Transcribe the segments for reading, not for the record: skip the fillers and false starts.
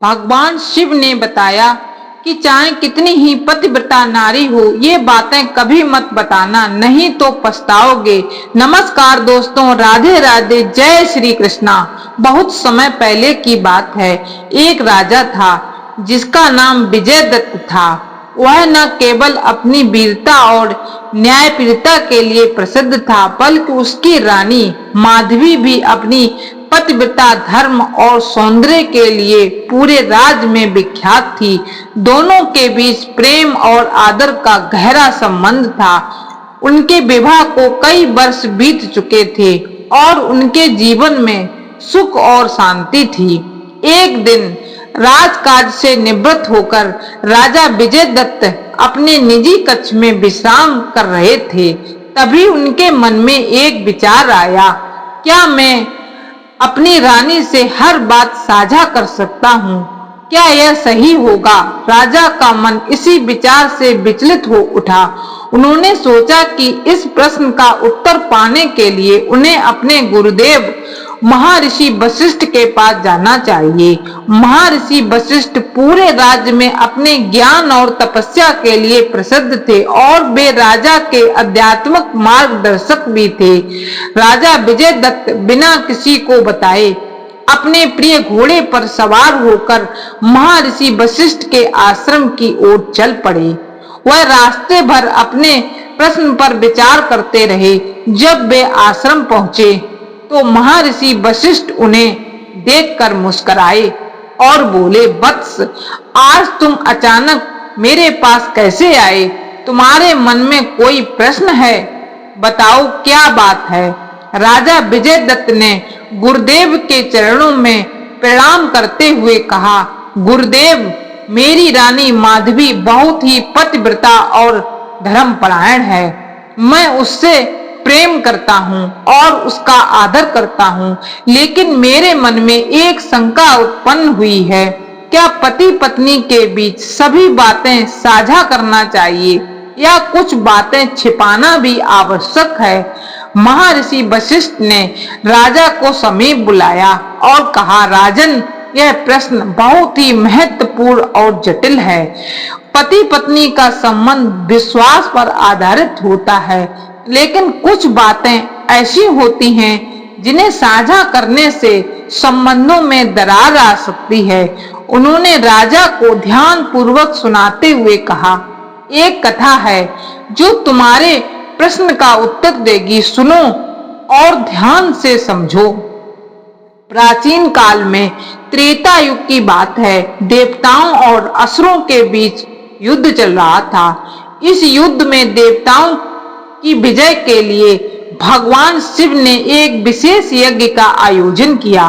भगवान शिव ने बताया कि चाहे कितनी ही पतिव्रता नारी हो, ये बातें कभी मत बताना, नहीं तो पछताओगे। नमस्कार दोस्तों, राधे राधे, जय श्री कृष्णा। बहुत समय पहले की बात है। एक राजा था जिसका नाम विजयदत्त था। वह न केवल अपनी वीरता और न्यायप्रियता के लिए प्रसिद्ध था, बल्कि उसकी रानी माधवी भी अपनी पतिव्रता, धर्म और सौंदर्य के लिए पूरे राज्य में विख्यात थी। दोनों के बीच प्रेम और आदर का गहरा संबंध था। उनके विवाह को कई वर्ष बीत चुके थे और उनके जीवन में सुख और शांति थी। एक दिन राजकाज से निवृत्त होकर राजा विजयदत्त अपने निजी कक्ष में विश्राम कर रहे थे। तभी उनके मन में एक विचार आया, क्या मैं अपनी रानी से हर बात साझा कर सकता हूँ? क्या यह सही होगा? राजा का मन इसी विचार से विचलित हो उठा। उन्होंने सोचा कि इस प्रश्न का उत्तर पाने के लिए उन्हें अपने गुरुदेव महर्षि वशिष्ठ के पास जाना चाहिए। महर्षि वशिष्ठ पूरे राज्य में अपने ज्ञान और तपस्या के लिए प्रसिद्ध थे और वे राजा के आध्यात्मिक मार्गदर्शक भी थे। राजा विजयदत्त बिना किसी को बताए अपने प्रिय घोड़े पर सवार होकर महर्षि वशिष्ठ के आश्रम की ओर चल पड़े। वह रास्ते भर अपने प्रश्न पर विचार करते रहे। जब वे आश्रम पहुंचे तो महर्षि वशिष्ठ उन्हें देखकर मुस्कुराए और बोले, वत्स, आज तुम अचानक मेरे पास कैसे आए? तुम्हारे मन में कोई प्रश्न है? बताओ, क्या बात है? राजा विजयदत्त ने गुरुदेव के चरणों में प्रणाम करते हुए कहा, गुरुदेव, मेरी रानी माधवी बहुत ही पतिव्रता और धर्मपरायण है। मैं उससे प्रेम करता हूँ और उसका आदर करता हूँ, लेकिन मेरे मन में एक शंका उत्पन्न हुई है। क्या पति पत्नी के बीच सभी बातें साझा करना चाहिए या कुछ बातें छिपाना भी आवश्यक है? महर्षि वशिष्ठ ने राजा को समीप बुलाया और कहा, राजन, यह प्रश्न बहुत ही महत्वपूर्ण और जटिल है। पति पत्नी का संबंध विश्वास पर आधारित होता है, लेकिन कुछ बातें ऐसी होती हैं जिन्हें साझा करने से संबंधों में दरार आ सकती है। उन्होंने राजा को ध्यान पूर्वक सुनाते हुए कहा, एक कथा है जो तुम्हारे प्रश्न का उत्तर देगी। सुनो और ध्यान से समझो। प्राचीन काल में त्रेता युग की बात है। देवताओं और असुरों के बीच युद्ध चल रहा था। इस युद्ध में देवताओं की विजय के लिए भगवान शिव ने एक विशेष यज्ञ का आयोजन किया।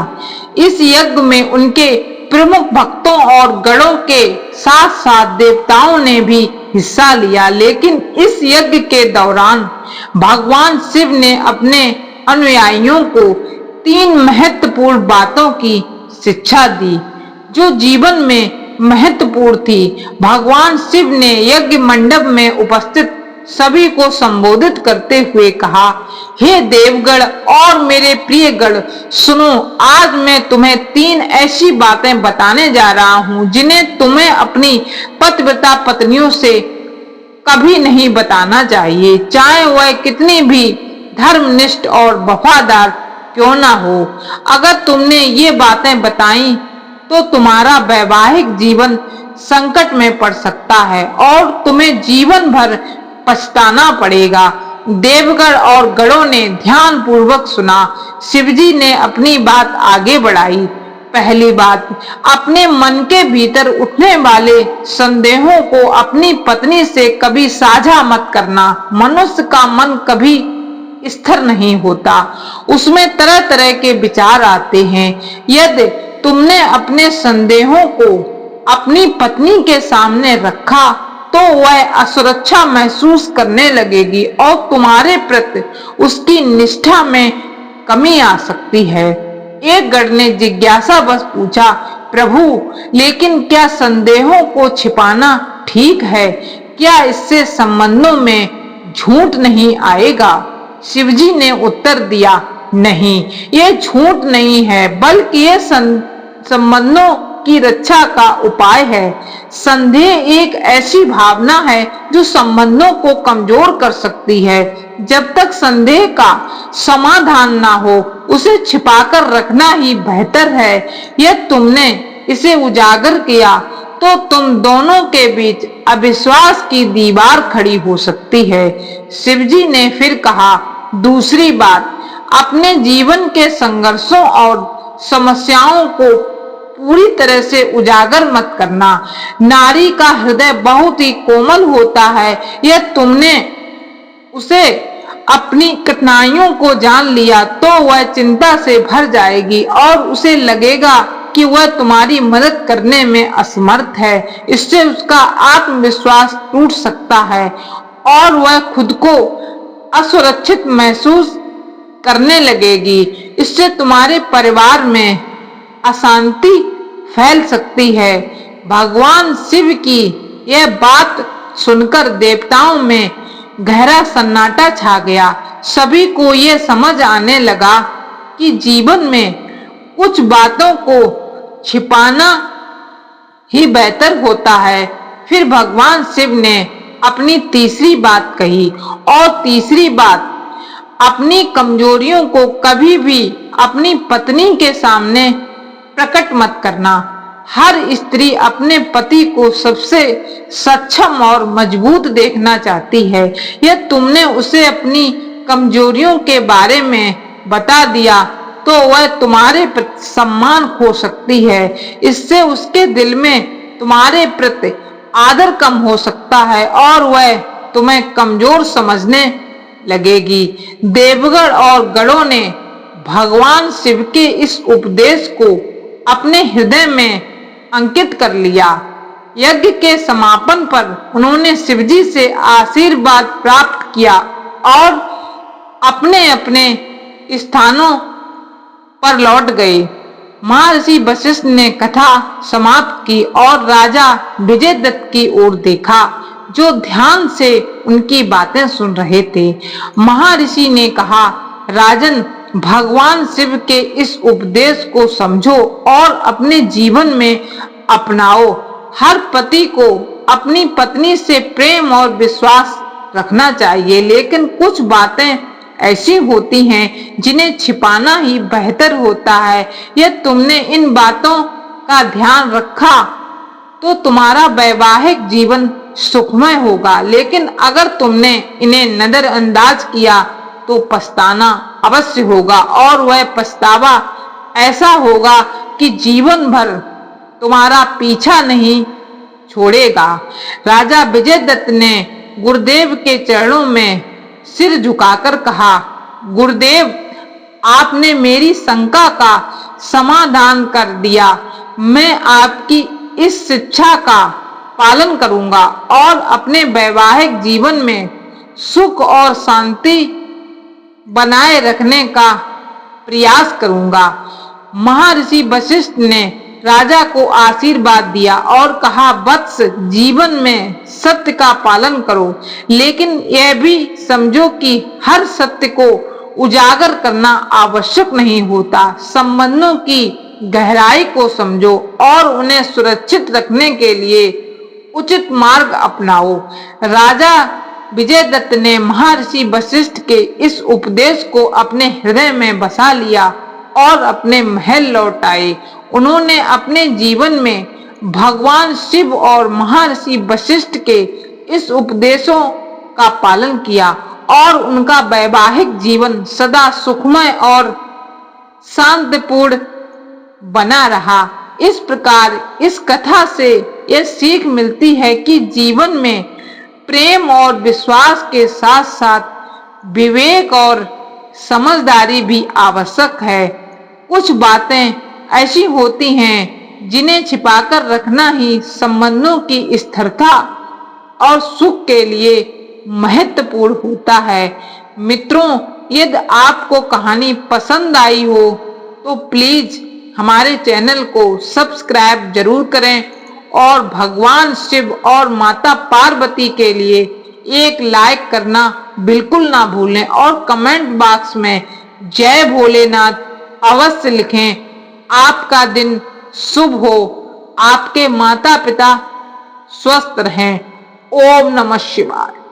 इस यज्ञ में उनके प्रमुख भक्तों और गणों के साथ साथ देवताओं ने भी हिस्सा लिया। लेकिन इस यज्ञ के दौरान भगवान शिव ने अपने अनुयायियों को 3 महत्वपूर्ण बातों की शिक्षा दी जो जीवन में महत्वपूर्ण थी। भगवान शिव ने यज्ञ मंडप में उपस्थित सभी को संबोधित करते हुए कहा, हे देवगण और मेरे प्रिय गण, सुनो, आज मैं तुम्हें 3 ऐसी बातें बताने जा रहा हूं जिन्हें तुम्हें अपनी पतिव्रता पत्नियों से कभी नहीं बताना चाहिए, चाहे वह कितनी भी धर्मनिष्ठ और वफादार क्यों ना हो। अगर तुमने ये बातें बताई तो तुम्हारा वैवाहिक जीवन संकट में पड़ सकता है और तुम्हें जीवन भर पछताना पड़ेगा। देवगण और गणों ने ध्यान पूर्वक सुना। शिवजी ने अपनी बात आगे बढ़ाई। पहली बात, अपने मन के भीतर उठने वाले संदेहों को अपनी पत्नी से कभी साझा मत करना। मनुष्य का मन कभी स्थिर नहीं होता, उसमें तरह तरह के विचार आते हैं। यदि तुमने अपने संदेहों को अपनी पत्नी के सामने रखा तो वह असुरक्षा महसूस करने लगेगी और तुम्हारे प्रति उसकी निष्ठा में कमी आ सकती है। एक गण ने जिज्ञासावश पूछा, प्रभु, लेकिन क्या संदेहों को छिपाना ठीक है? क्या इससे संबंधों में झूठ नहीं आएगा? शिवजी ने उत्तर दिया, नहीं, ये झूठ नहीं है, बल्कि ये संबंधों की रक्षा का उपाय है। संदेह एक ऐसी भावना है जो संबंधों को कमजोर कर सकती है। जब तक संदेह का समाधान ना हो, उसे छिपाकर रखना ही बेहतर है। यदि तुमने इसे उजागर किया तो तुम दोनों के बीच अविश्वास की दीवार खड़ी हो सकती है। शिवजी ने फिर कहा, दूसरी बात, अपने जीवन के संघर्षों और समस्याओं को पूरी तरह से उजागर मत करना। नारी का हृदय बहुत ही कोमल होता है। यह तुमने उसे अपनी कठिनाइयों को जान लिया तो वह चिंता से भर जाएगी और उसे लगेगा कि वह तुम्हारी मदद करने में असमर्थ है। इससे उसका आत्मविश्वास टूट सकता है और वह खुद को असुरक्षित महसूस करने लगेगी। इससे तुम्हारे परिवार में अशांति फैल सकती है। भगवान शिव की यह बात सुनकर देवताओं में गहरा सन्नाटा छा गया। सभी को यह समझ आने लगा कि जीवन में कुछ बातों को छिपाना ही बेहतर होता है। फिर भगवान शिव ने अपनी तीसरी बात कही, और तीसरी बात, अपनी कमजोरियों को कभी भी अपनी पत्नी के सामने प्रकट मत करना। हर स्त्री अपने पति को सबसे सक्षम और मजबूत देखना चाहती है। यदि तुमने उसे अपनी कमजोरियों के बारे में बता दिया तो वह तुम्हारे प्रति सम्मान खो सकती है। इससे उसके दिल में तुम्हारे प्रति आदर कम हो सकता है और वह तुम्हें कमजोर समझने लगेगी। देवगण और गणों ने भगवान शिव के इस उपदेश को अपने हृदय में अंकित कर लिया। यज्ञ के समापन पर उन्होंने शिवजी से आशीर्वाद प्राप्त किया और अपने अपने स्थानों पर लौट गए। महर्षि वशिष्ठ ने कथा समाप्त की और राजा विजयदत्त की ओर देखा, जो ध्यान से उनकी बातें सुन रहे थे। महर्षि ने कहा, राजन, भगवान शिव के इस उपदेश को समझो और अपने जीवन में अपनाओ। हर पति को अपनी पत्नी से प्रेम और विश्वास रखना चाहिए, लेकिन कुछ बातें ऐसी होती हैं जिन्हें छिपाना ही बेहतर होता है। यदि तुमने इन बातों का ध्यान रखा तो तुम्हारा वैवाहिक जीवन सुखमय होगा, लेकिन अगर तुमने इन्हें नजरअंदाज किया तो पछताना अवश्य होगा, और वह पछतावा ऐसा होगा कि जीवन भर तुम्हारा पीछा नहीं छोड़ेगा। राजा विजयदत्त ने गुरुदेव के चरणों में सिर झुकाकर कहा, गुरुदेव, आपने मेरी शंका का समाधान कर दिया। मैं आपकी इस शिक्षा का पालन करूंगा और अपने वैवाहिक जीवन में सुख और शांति बनाए रखने का प्रयास करूंगा। महर्षि वशिष्ठ ने राजा को आशीर्वाद दिया और कहा, वत्स, जीवन में सत्य का पालन करो, लेकिन यह भी समझो कि हर सत्य को उजागर करना आवश्यक नहीं होता। संबंधों की गहराई को समझो और उन्हें सुरक्षित रखने के लिए उचित मार्ग अपनाओ। राजा विजयदत्त ने महर्षि वशिष्ठ के इस उपदेश को अपने हृदय में बसा लिया और अपने महल लौट आए। उन्होंने अपने जीवन में भगवान शिव और महर्षि वशिष्ठ के इस उपदेशों का पालन किया और उनका वैवाहिक जीवन सदा सुखमय और शांतिपूर्ण बना रहा। इस प्रकार इस कथा से यह सीख मिलती है कि जीवन में प्रेम और विश्वास के साथ साथ विवेक और समझदारी भी आवश्यक है। कुछ बातें ऐसी होती हैं जिन्हें छिपाकर रखना ही संबंधों की स्थिरता और सुख के लिए महत्वपूर्ण होता है। मित्रों, यदि आपको कहानी पसंद आई हो तो प्लीज हमारे चैनल को सब्सक्राइब जरूर करें और भगवान शिव और माता पार्वती के लिए एक लाइक करना बिल्कुल ना भूलें और कमेंट बॉक्स में जय भोलेनाथ अवश्य लिखें। आपका दिन शुभ हो। आपके माता पिता स्वस्थ रहें। ओम नमः शिवाय।